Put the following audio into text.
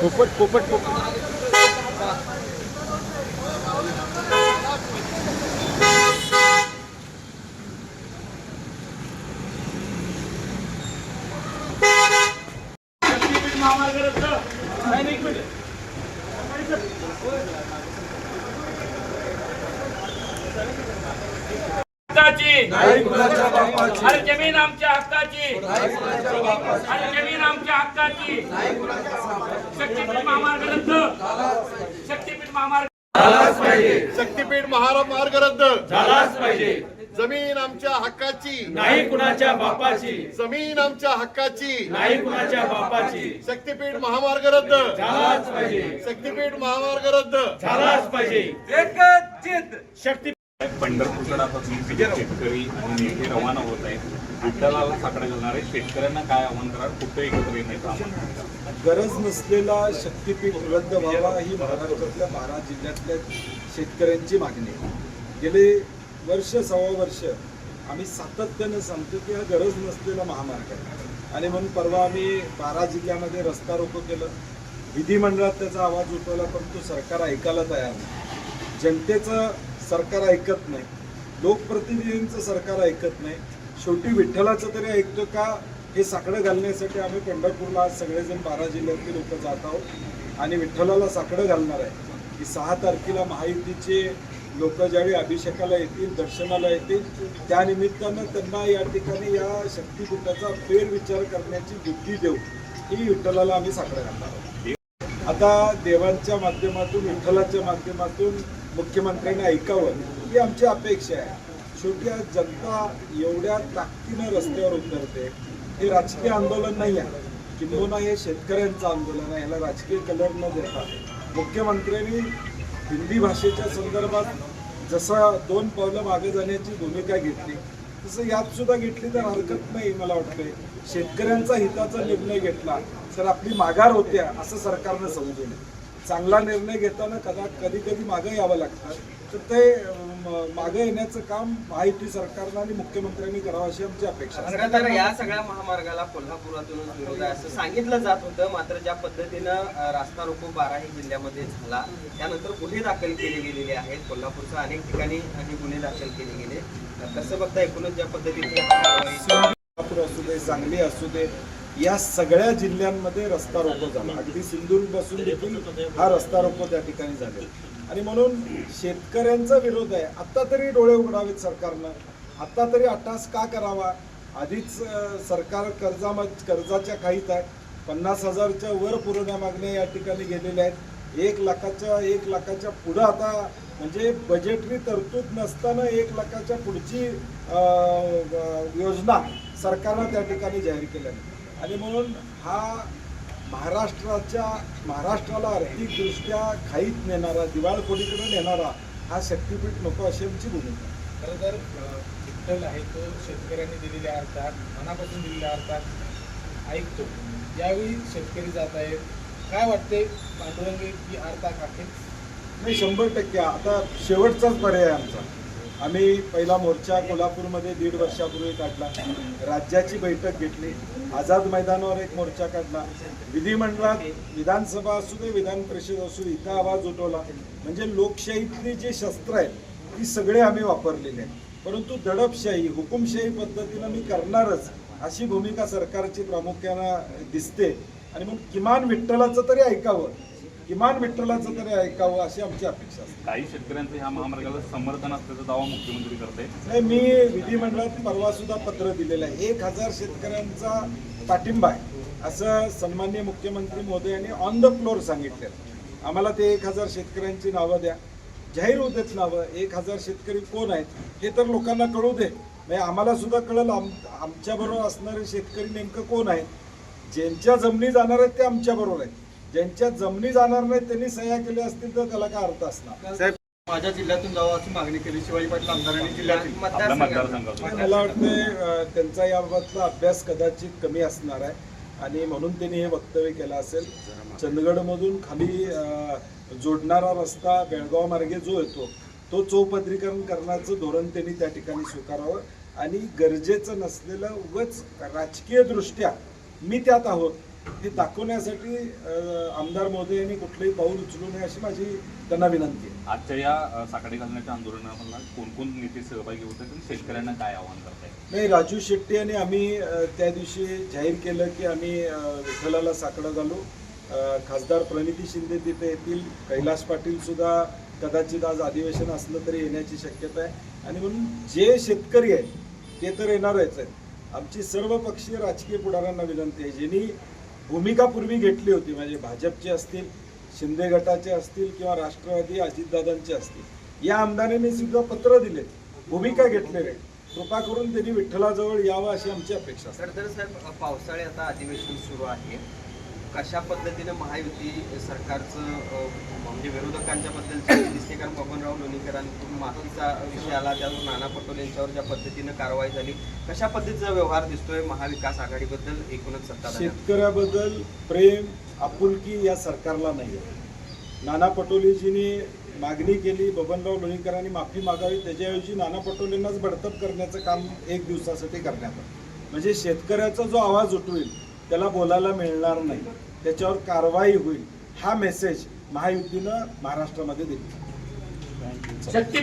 पोपट पोपट पोपट अरे जमीन आमच्या हक्काची, अरे जमीन आमच्या हक्काची. शक्तीपीठ महामार्ग रद्द, शक्तीपीठ महामार्ग झालाच पाहिजे. शक्तीपीठ महामार्ग रद्द झालाच पाहिजे. जमीन आमच्या हक्काची, नाही कुणाच्या बापाची. जमीन आमच्या हक्काची, नाही कुणाच्या बापाची. शक्तीपीठ महामार्ग रद्द झालाच पाहिजे. शक्तीपीठ महामार्ग रद्द झालाच पाहिजे. शक्ती पंढरपूरकडे आता तुम्ही शेतकरी म्हणून इथे रवाना होत आहेत. विठ्ठलाला साकडं घालणारे शेतकऱ्यांना काय आव्हान कराल, कुठे एकत्र येण्याचं आव्हान? गरज नसलेला शक्तीपीठ रद्द व्हावा ही महाराष्ट्रातल्या 12 जिल्ह्यातल्या शेतकऱ्यांची मागणी आहे. गेले वर्ष सव्वा वर्ष आम्ही सातत्यानं सांगतो की हा गरज नसलेला महामार्ग आहे आणि म्हणून परवा आम्ही 12 जिल्ह्यामध्ये रस्ता रोको केलं. विधिमंडळात त्याचा आवाज उठवला, परंतु सरकार ऐकायला तयार नाही. जनतेचं सरकार ऐकत नाही, लोकप्रतिनिधींचं सरकार ऐकत नाही. शेवटी विठ्ठलाचं तरी ऐकतो का हे साकडं घालण्यासाठी आम्ही पंढरपूरला आज सगळेजण 12 जिल्ह्यातले लोक जात आहोत आणि विठ्ठलाला साकडं घालणार आहे की 6 तारखेला महायुतीचे लोक ज्यावेळी अभिषेकाला येतील, दर्शनाला येतील, त्या निमित्तानं त्यांना या ठिकाणी या शक्तीपीठाचा फेरविचार करण्याची बुद्धी देऊ ही विठ्ठलाला आम्ही साकडं घालणार आहोत. आता देवांच्या माध्यमातून, विठ्ठलाच्या माध्यमातून मुख्यमंत्र्यांनी ऐकावं ही आमची अपेक्षा आहे. शेवटी आज जनता एवढ्या ताकदीनं रस्त्यावर उतरते, हे राजकीय आंदोलन नाही आहे, किंबहुना हे शेतकऱ्यांचं आंदोलन आहे. ह्याला राजकीय कलर न देता मुख्यमंत्र्यांनी हिंदी भाषेच्या संदर्भात जसं 2 पावलं मागे जाण्याची भूमिका घेतली तसं यात सुद्धा घेतली तर हरकत नाही. मला वाटतंय शेतकऱ्यांचा हिताचा निर्णय घेतला तर आपली माघार होत्या असं सरकारनं समजू नये. चांगला निर्णय घेताना कधी कधी मागं यावं लागतं, तर ते मागं येण्याचं काम महायुती सरकारनं आणि मुख्यमंत्र्यांनी करावं अशी आमची अपेक्षा आहे. तर या सगळ्या महामार्गाला कोल्हापुरातूनच विरोध आहे असं सांगितलं जात होतं. मात्र ज्या पद्धतीनं रास्ता रोको 12ही जिल्ह्यामध्ये झाला, त्यानंतर गुन्हे दाखल केले गेलेले आहेत. कोल्हापूरच्या अनेक ठिकाणी गुन्हे दाखल केले गेले. कसं बघता एकूणच ज्या पद्धतीने कोल्हापूर असू दे, सांगली असू दे, या सगळ्या जिल्ह्यांमध्ये रस्ता रोको झाला. अगदी सिंधुदुर्गपासून देखील हा रस्ता रोको त्या ठिकाणी झाले आणि म्हणून शेतकऱ्यांचा विरोध आहे. आत्ता तरी डोळे उघडावेत सरकारनं, आत्ता तरी अट्टास का करावा. आधीच सरकार कर्जाच्या खाईत आहे. 50,000च्या वर पुरवण्या मागण्या या ठिकाणी गेलेल्या आहेत. 1 लाखाच्या पुढं आता म्हणजे बजेटरी तरतूद नसताना 1 लाखाच्या पुढची योजना सरकारनं त्या ठिकाणी जाहीर केल्या आणि म्हणून हा महाराष्ट्राला आर्थिकदृष्ट्या खाईत नेणारा, दिवाळखोरीकडे नेणारा हा शक्तीपीठ नको अशी आमची भूमिका. खरं तर विठ्ठल आहे तो शेतकऱ्यांनी दिलेल्या अर्थात, मनापासून दिलेल्या अर्थात ऐकतो. यावेळी शेतकरी जात आहेत, काय वाटते पांडुरंग की अर्थात अखेर? नाही, 100% आता शेवटचाच पर्याय आमचा. आम्ही पहिला मोर्चा कोल्हापूरमध्ये 1.5 वर्षापूर्वी काढला, राज्याची बैठक घेतली, आझाद मैदानावर एक मोर्चा काढला, विधिमंडळात विधानसभा असू दे, विधान परिषद असू दे, इथं आवाज उठवला. म्हणजे लोकशाहीतली जी शस्त्र आहेत ती सगळे आम्ही वापरलेली आहेत. परंतु दडपशाही, हुकुमशाही पद्धतीनं मी करणारच अशी भूमिका सरकारची प्रामुख्यानं दिसते आणि मग किमान विठ्ठलाचं तरी ऐकावं, अशी आमची अपेक्षा असते. काही शेतकऱ्यांचं ह्या महामार्गाला समर्थन असल्याचा दावा मुख्यमंत्री करते. नाही, मी विधिमंडळात परवा सुद्धा पत्र दिलेलं आहे. 1000 शेतकऱ्यांचा पाठिंबा आहे असं सन्माननीय मुख्यमंत्री महोदयांनी ऑन द फ्लोर सांगितलं. आम्हाला ते 1000 शेतकऱ्यांची नावं द्या, जाहीर होऊ देत नावं. 1000 शेतकरी कोण आहेत हे तर लोकांना कळू दे, म्हणजे आम्हाला सुद्धा कळलं आमच्याबरोबर असणारे शेतकरी नेमकं कोण आहेत. ज्यांच्या जमिनी जाणार आहेत ते आमच्याबरोबर आहेत, ज्यांच्या जमिनी जाणार नाहीत त्यांनी सह्या केल्या असतील तर त्याला काय अर्थ असणार. माझ्या जिल्ह्यातून जावं अशी मागणी केली शिवाजी पाटील आमदारांनी जिल्ह्यातील मतदारसंघातून. मला वाटतं त्यांचा याबाबतला अभ्यास कदाचित कमी असणार आहे आणि म्हणून त्यांनी हे वक्तव्य केलं असेल. चंदगडमधून खाली जोडणारा रस्ता बेळगाव मार्गे जो येतो तो चौपदरीकरण करण्याचं धोरण त्यांनी त्या ठिकाणी स्वीकारावं आणि गरजेचं नसलेलं उगाच राजकीय दृष्ट्या मी त्यात आहोत ती दाखवण्यासाठी आमदार महोदयांनी कुठलंही पाऊल उचलू नये अशी माझी त्यांना विनंती आहे. आजच्या या साकडे घालण्याच्या आंदोलनाला कोण कोण नेते सहभागी होत आहेत आणि शेतकऱ्यांना काय आव्हान करताय? नाही, राजू शेट्टी आणि आम्ही त्या दिवशी जाहीर केलं की आम्ही विठ्ठलाला साकडं घालू. खासदार प्रणिती शिंदे तिथे येतील, कैलास पाटील सुद्धा कदाचित आज अधिवेशन असलं तरी येण्याची शक्यता आहे. आणि म्हणून जे शेतकरी आहेत ते तर येणारच आहेत. आमची सर्व पक्षीय राजकीय पुढाऱ्यांना विनंती आहे, ज्यांनी भूमिका पूर्वी घेतली होती, म्हणजे भाजपचे असतील, शिंदे गटाचे असतील किंवा राष्ट्रवादी अजितदादांचे असतील, या आमदारांनी सुद्धा पत्र दिले, भूमिका घेतलेले. कृपा करून त्यांनी विठ्ठलाजवळ यावं अशी आमची अपेक्षा असते. तर साहेब, पावसाळे आता अधिवेशन सुरू आहे. कशा पद्धतीनं महायुती सरकारचं म्हणजे विरोधकांच्या बद्दल दिसते? कारण बबनराव लोणीकरांकडून माफीचा विषय आला, त्यातून नाना पटोले यांच्यावर ज्या पद्धतीनं कारवाई झाली, कशा पद्धतीचा व्यवहार दिसतोय महाविकास आघाडीबद्दल एकूणच सत्ताधारी? शेतकऱ्याबद्दल प्रेम आपुलकी या सरकारला नाही आहे. नाना पटोलेजींनी मागणी केली, बबनराव लोणीकरांनी माफी मागावी, त्याच्याऐवजी नाना पटोलेंनाच बडतप करण्याचं काम एक दिवसासाठी करण्यात आलं. म्हणजे शेतकऱ्याचा जो आवाज उठवेल त्याला बोलायला मिळणार नाही, त्याच्यावर कारवाई होईल, हा मेसेज महायुतीनं महाराष्ट्रामध्ये दिला. शक्तीपीठ